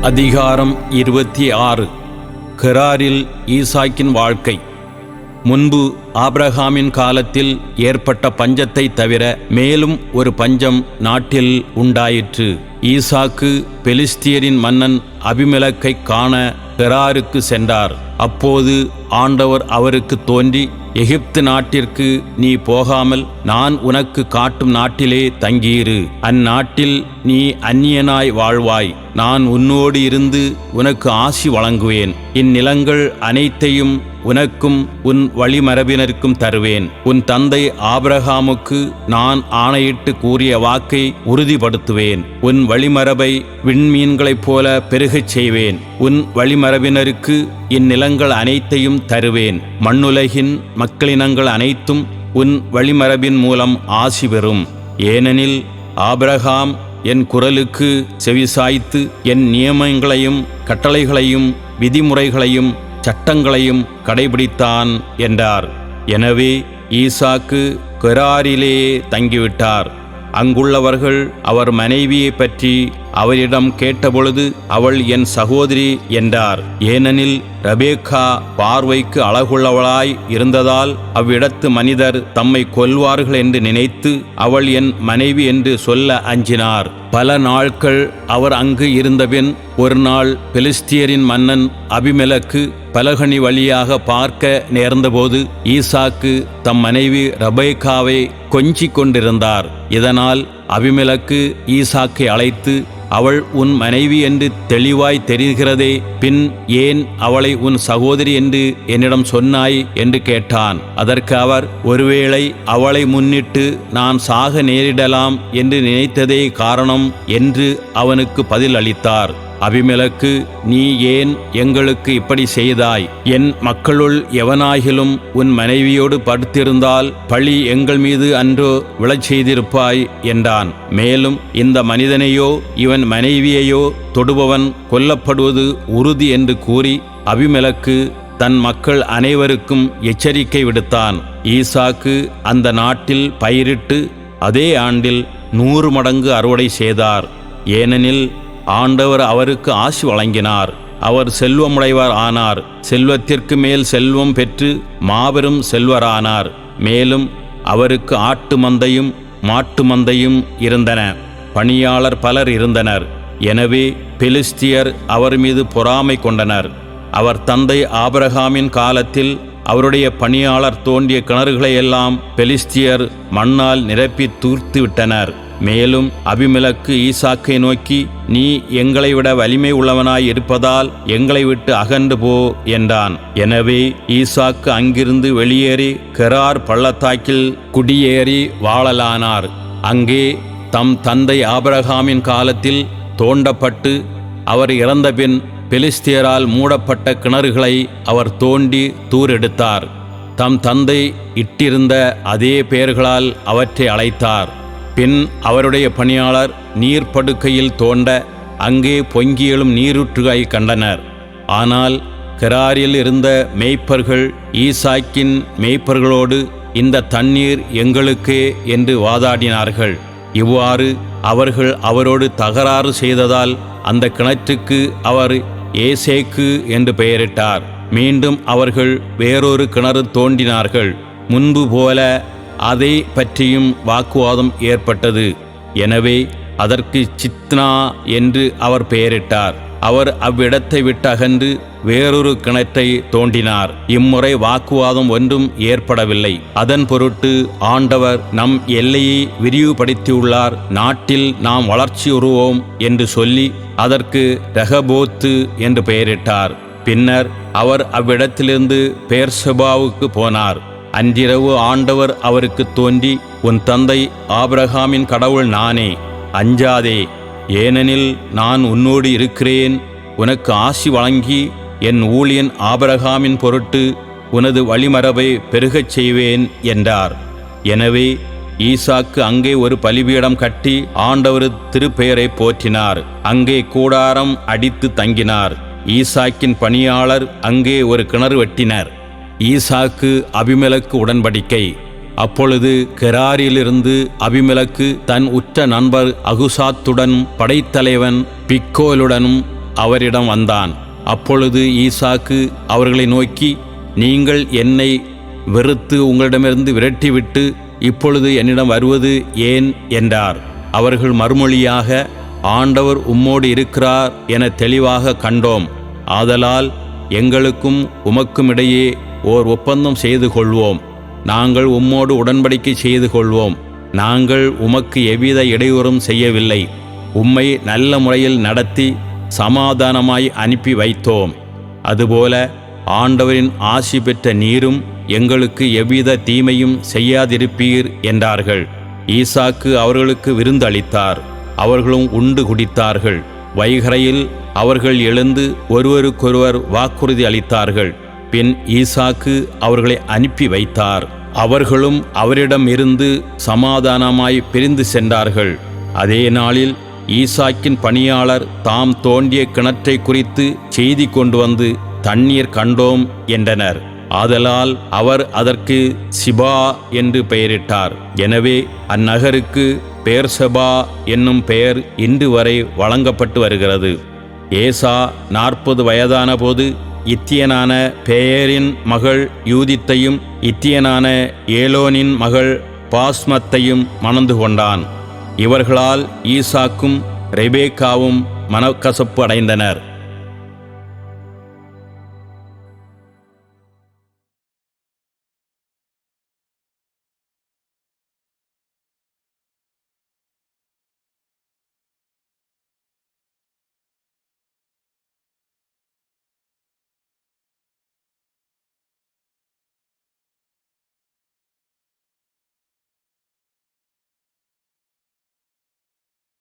அதிகாரம் 26. கெராரில் ஈசாக்கின் வாழ்க்கை. முன்பு ஆபிரகாமின் காலத்தில் ஏற்பட்ட பஞ்சத்தை தவிர மேலும் ஒரு பஞ்சம் நாட்டில் உண்டாயிற்று. ஈசாக்கு பெலிஸ்தியரின் மன்னன் அபிமெலக்கை காண கெராருக்கு சென்றார். அப்போது ஆண்டவர் அவருக்கு தோன்றி, எகிப்து நாட்டிற்கு நீ போகாமல் நான் உனக்கு காட்டும் நாட்டிலே தங்கியிரு. அந்நாட்டில் நீ அந்நியனாய் வாழ்வாய். நான் உன்னோடு இருந்து உனக்கு ஆசி வழங்குவேன். இந்நிலங்கள் அனைத்தையும் உனக்கும் உன் வழிமரபினருக்கும் தருவேன். உன் தந்தை ஆபிரகாமுக்கு நான் ஆணையிட்டு கூறிய வாக்கை உறுதிப்படுத்துவேன். உன் வழிமரபை விண்மீன்களைப் போல பெருகச் செய்வேன். உன் வழிமரபினருக்கு இந்நிலங்கள் அனைத்தையும் தருவேன். மண்ணுலகின் மக்களினங்கள் அனைத்தும் உன் வழிமரபின் மூலம் ஆசி பெறும். ஏனெனில் ஆபிரகாம் என் குரலுக்கு செவிசாய்த்து என் நியமங்களையும் கட்டளைகளையும் விதிமுறைகளையும் சட்டங்களையும் கடைபிடித்தான் என்றார். எனவே ஈசாக்கு கெராரிலேயே தங்கிவிட்டார். அங்குள்ளவர்கள் அவர் மனைவியை பற்றி அவரிடம் கேட்டபொழுது, அவள் என் சகோதரி என்றார். ஏனெனில் ரெபேக்கா பார்வைக்கு அழகுள்ளவளாய் இருந்ததால் அவ்விடத்து மனிதர் தம்மை கொல்வார்கள் என்று நினைத்து அவள் என் மனைவி என்று சொல்ல அஞ்சினார். பல நாட்கள் அவர் அங்கு இருந்தபின் ஒரு நாள் பெலிஸ்தியரின் மன்னன் அபிமெலக்கு பலகனி வழியாக பார்க்க நேர்ந்தபோது ஈசாக்கு தம் மனைவி ரெபேக்காவை கொஞ்சிக் கொண்டிருந்தார். இதனால் அபிமெலக்கு ஈசாக்கை அழைத்து, அவள் உன் மனைவி என்று தெளிவாய் தெரிகிறதே, பின் ஏன் அவளை உன் சகோதரி என்று என்னிடம் சொன்னாய் என்று கேட்டான். அதற்கு அவர், ஒருவேளை அவளை முன்னிட்டு நான் சாக நேரிடலாம் என்று நினைத்ததே காரணம் என்று அவனுக்கு பதில் அளித்தார். அபிமெலக்கு, நீ ஏன் எங்களுக்கு இப்படி செய்தாய்? என் மக்களுள் எவனாகிலும் உன் மனைவியோடு படுத்திருந்தால் பழி எங்கள் மீது அன்றோ விழச் செய்திருப்பாய் என்றான். மேலும் இந்த மனிதனையோ இவன் மனைவியையோ தொடுபவன் கொல்லப்படுவது உறுதி என்று கூறி அபிமெலக்கு தன் மக்கள் அனைவருக்கும் எச்சரிக்கை விடுத்தான். ஈசாக்கு அந்த நாட்டில் பயிரிட்டு அதே ஆண்டில் 100 மடங்கு அறுவடை செய்தார். ஏனெனில் ஆண்டவர் அவருக்கு ஆசி வழங்கினார். அவர் செல்வமுடையவர் ஆனார். செல்வத்திற்கு மேல் செல்வம் பெற்று மாபெரும் செல்வரானார். மேலும் அவருக்கு ஆட்டு மந்தையும் மாட்டு மந்தையும் இருந்தன. பணியாளர் பலர் இருந்தனர். எனவே பெலிஸ்தியர் அவர் மீது பொறாமை கொண்டனர். அவர் தந்தை ஆபிரகாமின் காலத்தில் அவருடைய பணியாளர் தோண்டிய கிணறுகளையெல்லாம் பெலிஸ்தியர் மண்ணால் நிரப்பி தூர்த்து விட்டனர். மேலும் அபிமெலக்கு ஈசாக்கை நோக்கி, நீ எங்களை விட வலிமை உள்ளவனாய் இருப்பதால் எங்களை விட்டு அகன்று போ என்றான். எனவே ஈசாக்கு அங்கிருந்து வெளியேறி கெரார் பள்ளத்தாக்கில் குடியேறி வாழலானார். அங்கே தம் தந்தை ஆபிரகாமின் காலத்தில் தோண்டப்பட்டு அவர் இறந்தபின் பெலிஸ்தியரால் மூடப்பட்ட கிணறுகளை அவர் தோண்டி தூரெடுத்தார். தம் தந்தை இட்டிருந்த அதே பெயர்களால் அவற்றை அழைத்தார். பின் அவருடைய பணியாளர் நீர்ப்படுக்கையில் தோண்ட அங்கே பொங்கியெழும் நீரூற்றுகளை கண்டனர். ஆனால் கெராரில் இருந்த மேய்ப்பர்கள் ஈசாக்கின் மேய்ப்பர்களோடு, இந்த தண்ணீர் எங்களுக்கே என்று வாதாடினார்கள். இவ்வாறு அவர்கள் அவரோடு தகராறு செய்ததால் அந்த கிணற்றுக்கு அவர் ஏசேக்கு என்று பெயரிட்டார். மீண்டும் அவர்கள் வேறொரு கிணறு தோண்டினார்கள். முன்பு போல அதை பற்றியும் வாக்குவாதம் ஏற்பட்டது. எனவே அதற்கு சித்னா என்று அவர் பெயரிட்டார். அவர் அவ்விடத்தை விட்டு அகன்று வேறொரு கிணற்றை தோண்டினார். இம்முறை வாக்குவாதம் ஒன்றும் ஏற்படவில்லை. அதன் பொருட்டு ஆண்டவர் நம் எல்லையை விரிவுபடுத்தியுள்ளார், நாட்டில் நாம் வளர்ச்சியுறுவோம் என்று சொல்லி அதற்கு ரெகபோத்து என்று பெயரிட்டார். பின்னர் அவர் அவ்விடத்திலிருந்து பெயர்செபாவுக்கு போனார். அன்றிரவு ஆண்டவர் அவருக்கு தோன்றி, உன் தந்தை ஆபிரகாமின் கடவுள் நானே, அஞ்சாதே, ஏனெனில் நான் உன்னோடு இருக்கிறேன். உனக்கு ஆசி வழங்கி என் ஊழியன் ஆபிரகாமின் பொருட்டு உனது வழிமரபை பெருகச் செய்வேன் என்றார். எனவே ஈசாக்கு அங்கே ஒரு பலிபீடம் கட்டி ஆண்டவர் திருப்பெயரை போற்றினார். அங்கே கூடாரம் அடித்து தங்கினார். ஈசாக்கின் பணியாளர் அங்கே ஒரு கிணறு வெட்டினர். ஈசாக்கு அபிமெலக்கு உடன்படிக்கை. அப்பொழுது கெராரிலிருந்து அபிமெலக்கு தன் உற்ற நண்பர் அகுசாத்துடன் படைத்தலைவன் பிக்கோலுடனும் அவரிடம் வந்தான். அப்பொழுது ஈசாக்கு அவர்களை நோக்கி, நீங்கள் என்னை வெறுத்து உங்களிடமிருந்து விரட்டிவிட்டு இப்பொழுது என்னிடம் வருவது ஏன் என்றார். அவர்கள் மறுமொழியாக, ஆண்டவர் உம்மோடு இருக்கிறார் என தெளிவாக கண்டோம். ஆதலால் எங்களுக்கும் உமக்கும் இடையே ஓர் ஒப்பந்தம் செய்து கொள்வோம். நாங்கள் உம்மோடு உடன்படிக்கை செய்து கொள்வோம். நாங்கள் உமக்கு எவ்வித இடையூறும் செய்யவில்லை. உம்மை நல்ல முறையில் நடத்தி சமாதானமாய் அனுப்பி வைத்தோம். அதுபோல ஆண்டவரின் ஆசி பெற்ற நீரும் எங்களுக்கு எவ்வித தீமையும் செய்யாதிருப்பீர் என்றார்கள். ஈசாக்கு அவர்களுக்கு விருந்தளித்தார். அவர்களும் உண்டு குடித்தார்கள். வைகரையில் அவர்கள் எழுந்து ஒருவருக்கொருவர் வாக்குறுதி அளித்தார்கள். பின் ஈசாக்கு அவர்களை அனுப்பி வைத்தார். அவர்களும் அவரிடம் இருந்து சமாதானமாய் பிரிந்து சென்றார்கள். அதே நாளில் ஈசாக்கின் பணியாளர் தாம் தோண்டிய கிணற்றை குறித்து செய்தி கொண்டு வந்து, தண்ணீர் கண்டோம் என்றனர். ஆதலால் அவர் அதற்கு சிபா என்று பெயரிட்டார். எனவே அந்நகருக்கு பேர்சபா என்னும் பெயர் இன்று வரை வழங்கப்பட்டு வருகிறது. ஏசா 40 வயதான போது இத்தியனான பேயரின் மகள் யூதித்தையும் இத்தியனான ஏலோனின் மகள் பாஸ்மத்தையும் மணந்து கொண்டான். இவர்களால் ஈசாக்கும் ரெபேக்காவும் மனக்கசப்பு அடைந்தனர்.